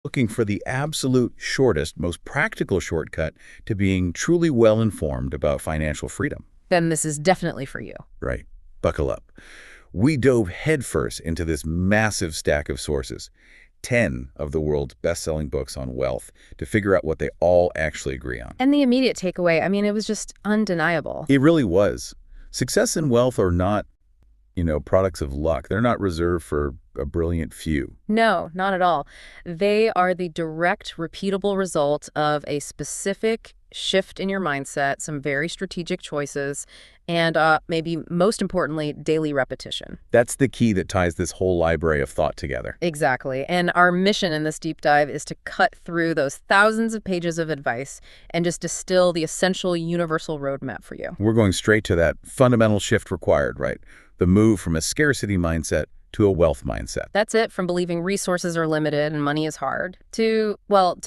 looking for the absolute shortest, most practical shortcut to being truly well-informed about financial freedom. Then this is definitely for you. Right. Buckle up. We dove headfirst into this massive stack of sources, 10 of the world's best-selling books on wealth, to figure out what they all actually agree on. And the immediate takeaway, I mean, it was just undeniable. It really was. Success and wealth are not, products of luck. They're not reserved for a brilliant few. No, not at all. They are the direct, repeatable result of a specific shift in your mindset, some very strategic choices, and maybe most importantly, daily repetition. That's the key that ties this whole library of thought together. Exactly. And our mission in this deep dive is to cut through those thousands of pages of advice and just distill the essential universal roadmap for you. We're going straight to that fundamental shift required, right? The move from a scarcity mindset to a wealth mindset. That's it, from believing resources are limited and money is hard to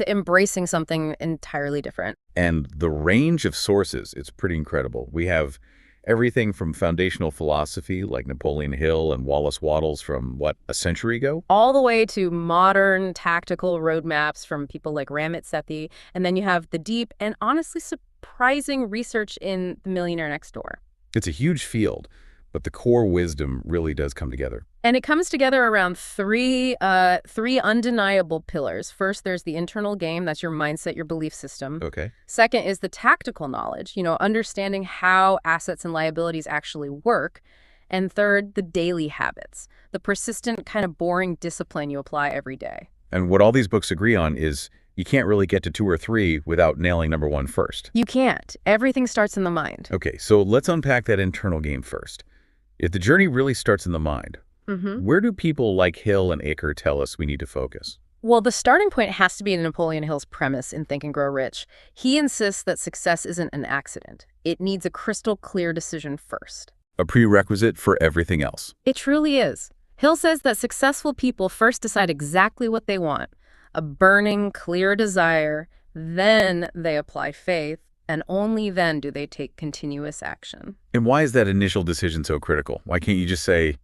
embracing something entirely different. And the range of sources, it's pretty incredible. We have everything from foundational philosophy like Napoleon Hill and Wallace Wattles from, a century ago? All the way to modern tactical roadmaps from people like Ramit Sethi. And then you have the deep and honestly surprising research in The Millionaire Next Door. It's a huge field, but the core wisdom really does come together. And it comes together around three undeniable pillars. First, there's the internal game. That's your mindset, your belief system. Okay. Second is the tactical knowledge, understanding how assets and liabilities actually work. And third, the daily habits, the persistent kind of boring discipline you apply every day. And what all these books agree on is you can't really get to 2 or 3 without nailing number 1 first. You can't. Everything starts in the mind. Okay, so let's unpack that internal game first. If the journey really starts in the mind, where do people like Hill and Aker tell us we need to focus? Well, the starting point has to be Napoleon Hill's premise in Think and Grow Rich. He insists that success isn't an accident. It needs a crystal clear decision first. A prerequisite for everything else. It truly is. Hill says that successful people first decide exactly what they want, a burning, clear desire, then they apply faith, and only then do they take continuous action. And why is that initial decision so critical? Why can't you just say,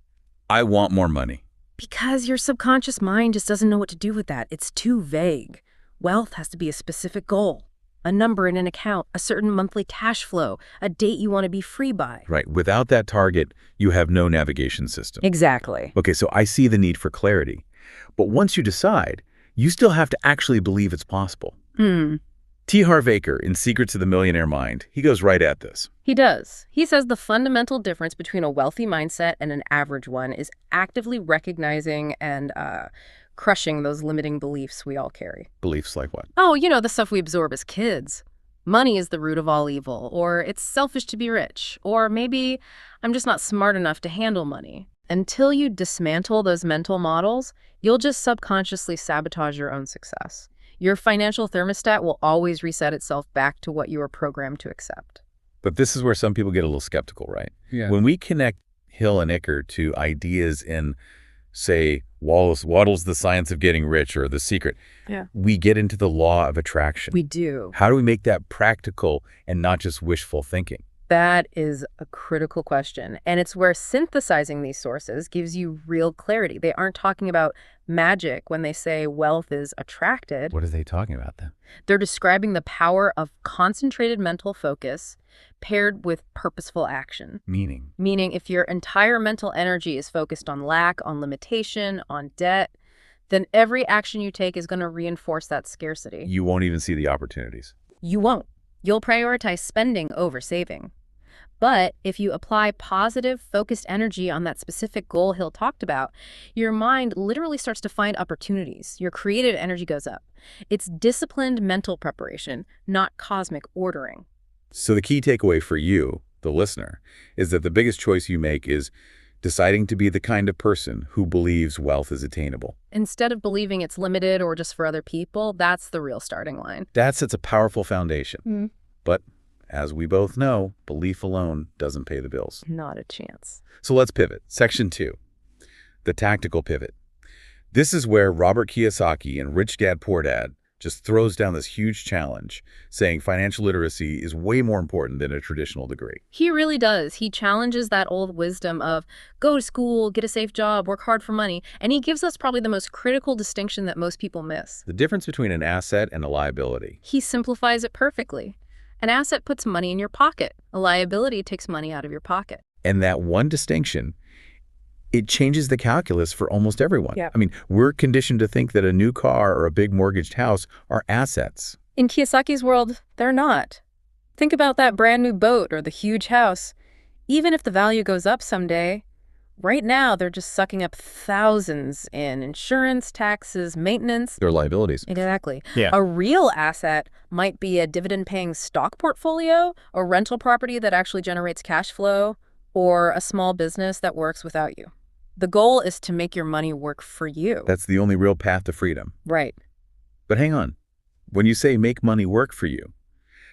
I want more money? Because your subconscious mind just doesn't know what to do with that. It's too vague. Wealth has to be a specific goal, a number in an account, a certain monthly cash flow, a date you want to be free by. Right. Without that target, you have no navigation system. Exactly. Okay, so I see the need for clarity. But once you decide, you still have to actually believe it's possible. T. Harv Eker, in Secrets of the Millionaire Mind, he goes right at this. He does. He says the fundamental difference between a wealthy mindset and an average one is actively recognizing and crushing those limiting beliefs we all carry. Beliefs like what? Oh, the stuff we absorb as kids. Money is the root of all evil, or it's selfish to be rich, or maybe I'm just not smart enough to handle money. Until you dismantle those mental models, you'll just subconsciously sabotage your own success. Your financial thermostat will always reset itself back to what you were programmed to accept. But this is where some people get a little skeptical, right? Yeah. When we connect Hill and Eker to ideas in, say, Wattles' The Science of Getting Rich or The Secret, we get into the law of attraction. We do. How do we make that practical and not just wishful thinking? That is a critical question. And it's where synthesizing these sources gives you real clarity. They aren't talking about magic when they say wealth is attracted. What are they talking about then? They're describing the power of concentrated mental focus paired with purposeful action. Meaning? Meaning if your entire mental energy is focused on lack, on limitation, on debt, then every action you take is going to reinforce that scarcity. You won't even see the opportunities. You won't. You'll prioritize spending over saving. But if you apply positive, focused energy on that specific goal Hill talked about, your mind literally starts to find opportunities. Your creative energy goes up. It's disciplined mental preparation, not cosmic ordering. So the key takeaway for you, the listener, is that the biggest choice you make is deciding to be the kind of person who believes wealth is attainable. Instead of believing it's limited or just for other people, that's the real starting line. That sets a powerful foundation. But as we both know, belief alone doesn't pay the bills. Not a chance. So let's pivot. Section 2, the tactical pivot. This is where Robert Kiyosaki and Rich Dad Poor Dad just throws down this huge challenge, saying financial literacy is way more important than a traditional degree. He really does. He challenges that old wisdom of go to school, get a safe job, work hard for money, and he gives us probably the most critical distinction that most people miss. The difference between an asset and a liability. He simplifies it perfectly. An asset puts money in your pocket. A liability takes money out of your pocket. And that one distinction, it changes the calculus for almost everyone. Yeah. I mean, we're conditioned to think that a new car or a big mortgaged house are assets. In Kiyosaki's world, they're not. Think about that brand new boat or the huge house. Even if the value goes up someday, right now they're just sucking up thousands in insurance, taxes, maintenance. They're liabilities. Exactly. Yeah. A real asset might be a dividend-paying stock portfolio, a rental property that actually generates cash flow, or a small business that works without you. The goal is to make your money work for you. That's the only real path to freedom. Right. But hang on. When you say make money work for you,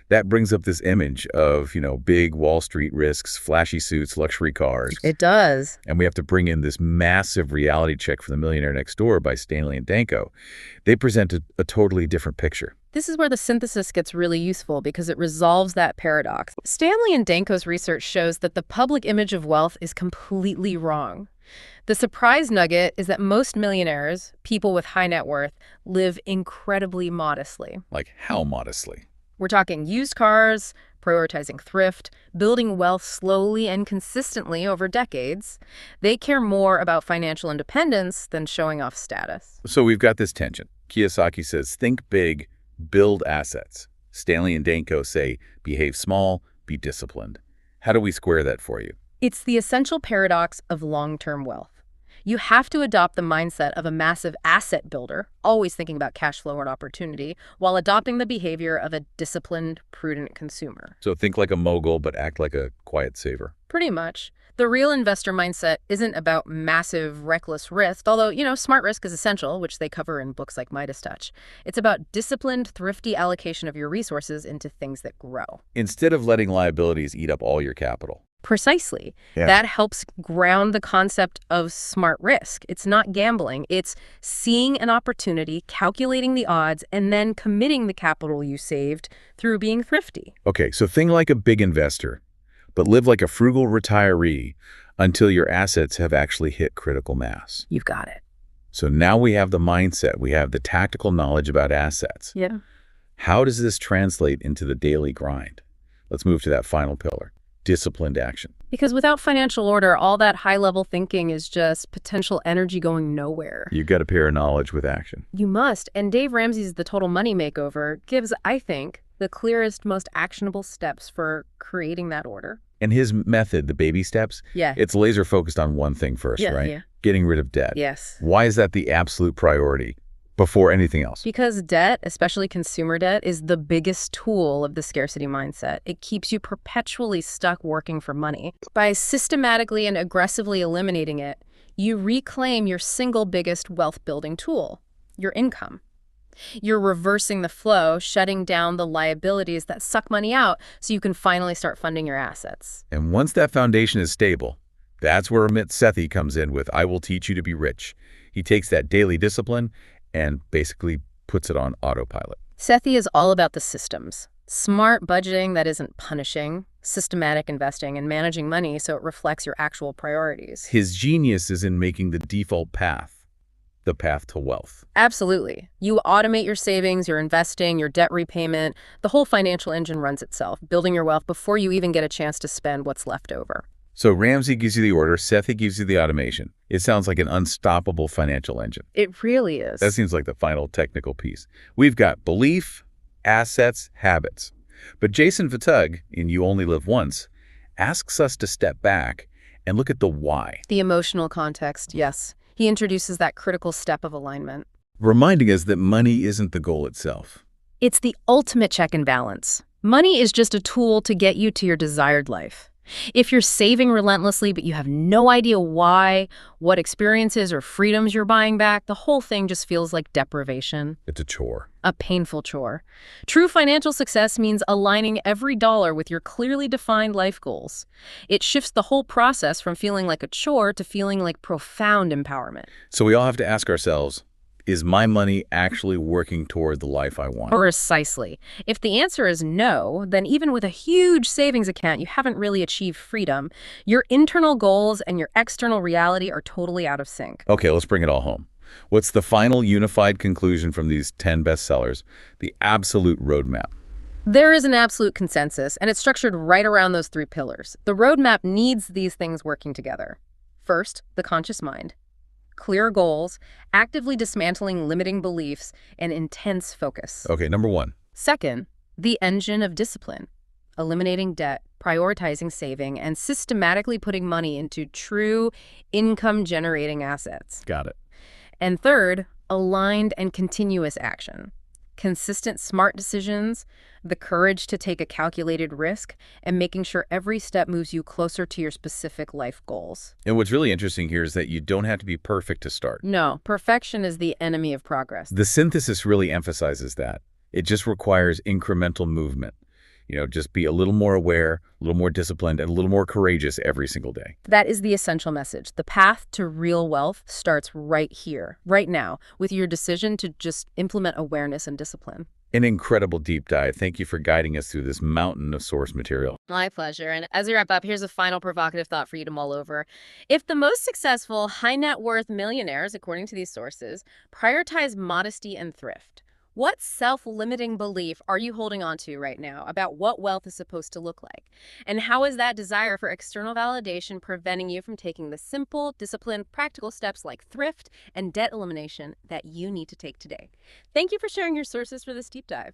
that brings up this image of, big Wall Street risks, flashy suits, luxury cars. It does. And we have to bring in this massive reality check for The Millionaire Next Door by Stanley and Danko. They present a totally different picture. This is where the synthesis gets really useful because it resolves that paradox. Stanley and Danko's research shows that the public image of wealth is completely wrong. The surprise nugget is that most millionaires, people with high net worth, live incredibly modestly. Like how modestly? We're talking used cars, prioritizing thrift, building wealth slowly and consistently over decades. They care more about financial independence than showing off status. So we've got this tension. Kiyosaki says, think big, build assets. Stanley and Danko say, behave small, be disciplined. How do we square that for you? It's the essential paradox of long-term wealth. You have to adopt the mindset of a massive asset builder, always thinking about cash flow and opportunity, while adopting the behavior of a disciplined, prudent consumer. So think like a mogul, but act like a quiet saver. Pretty much. The real investor mindset isn't about massive, reckless risk, although, smart risk is essential, which they cover in books like Midas Touch. It's about disciplined, thrifty allocation of your resources into things that grow. Instead of letting liabilities eat up all your capital. Precisely. Yeah. That helps ground the concept of smart risk. It's not gambling. It's seeing an opportunity, calculating the odds, and then committing the capital you saved through being thrifty. Okay, so think like a big investor, but live like a frugal retiree until your assets have actually hit critical mass. You've got it. So now we have the mindset, we have the tactical knowledge about assets. Yeah. How does this translate into the daily grind? Let's move to that final pillar. Disciplined action. Because without financial order, all that high-level thinking is just potential energy going nowhere. You've got to pair knowledge with action. You must. And Dave Ramsey's The Total Money Makeover gives, I think, the clearest, most actionable steps for creating that order. And his method, the baby steps, Yeah. it's laser focused on one thing first, right? Yeah. Getting rid of debt. Yes. Why is that the absolute priority before anything else? Because debt, especially consumer debt, is the biggest tool of the scarcity mindset. It keeps you perpetually stuck working for money. By systematically and aggressively eliminating it, you reclaim your single biggest wealth-building tool, your income. You're reversing the flow, shutting down the liabilities that suck money out so you can finally start funding your assets. And once that foundation is stable, that's where Amit Sethi comes in with I will teach you to be rich. He takes that daily discipline and basically puts it on autopilot. Sethi is all about the systems. Smart budgeting that isn't punishing, systematic investing, and managing money so it reflects your actual priorities. His genius is in making the default path, the path to wealth. Absolutely. You automate your savings, your investing, your debt repayment. The whole financial engine runs itself, building your wealth before you even get a chance to spend what's left over. So Ramsey gives you the order, Sethi gives you the automation. It sounds like an unstoppable financial engine. It really is. That seems like the final technical piece. We've got belief, assets, habits. But Jason Vitug, in You Only Live Once, asks us to step back and look at the why. The emotional context, yes. He introduces that critical step of alignment. Reminding us that money isn't the goal itself. It's the ultimate check and balance. Money is just a tool to get you to your desired life. If you're saving relentlessly but you have no idea why, what experiences or freedoms you're buying back, the whole thing just feels like deprivation. It's a chore. A painful chore. True financial success means aligning every dollar with your clearly defined life goals. It shifts the whole process from feeling like a chore to feeling like profound empowerment. So we all have to ask ourselves, Is my money actually working toward the life I want? Precisely. If the answer is no, then even with a huge savings account, you haven't really achieved freedom. Your internal goals and your external reality are totally out of sync. Okay, let's bring it all home. What's the final unified conclusion from these 10 bestsellers? The absolute roadmap. There is an absolute consensus, and it's structured right around those three pillars. The roadmap needs these things working together. First, the conscious mind. Clear goals, actively dismantling limiting beliefs, and intense focus. Okay, number one. Second, the engine of discipline. Eliminating debt, prioritizing saving, and systematically putting money into true income-generating assets. Got it. And third, aligned and continuous action. Consistent, smart decisions, the courage to take a calculated risk, and making sure every step moves you closer to your specific life goals. And what's really interesting here is that you don't have to be perfect to start. No, perfection is the enemy of progress. The synthesis really emphasizes that. It just requires incremental movement. Just be a little more aware, a little more disciplined, and a little more courageous every single day. That is the essential message. The path to real wealth starts right here, right now, with your decision to just implement awareness and discipline. An incredible deep dive. Thank you for guiding us through this mountain of source material. My pleasure. And as we wrap up, here's a final provocative thought for you to mull over. If the most successful high net worth millionaires, according to these sources, prioritize modesty and thrift, what self-limiting belief are you holding on to right now about what wealth is supposed to look like? And how is that desire for external validation preventing you from taking the simple, disciplined, practical steps like thrift and debt elimination that you need to take today? Thank you for sharing your sources for this deep dive.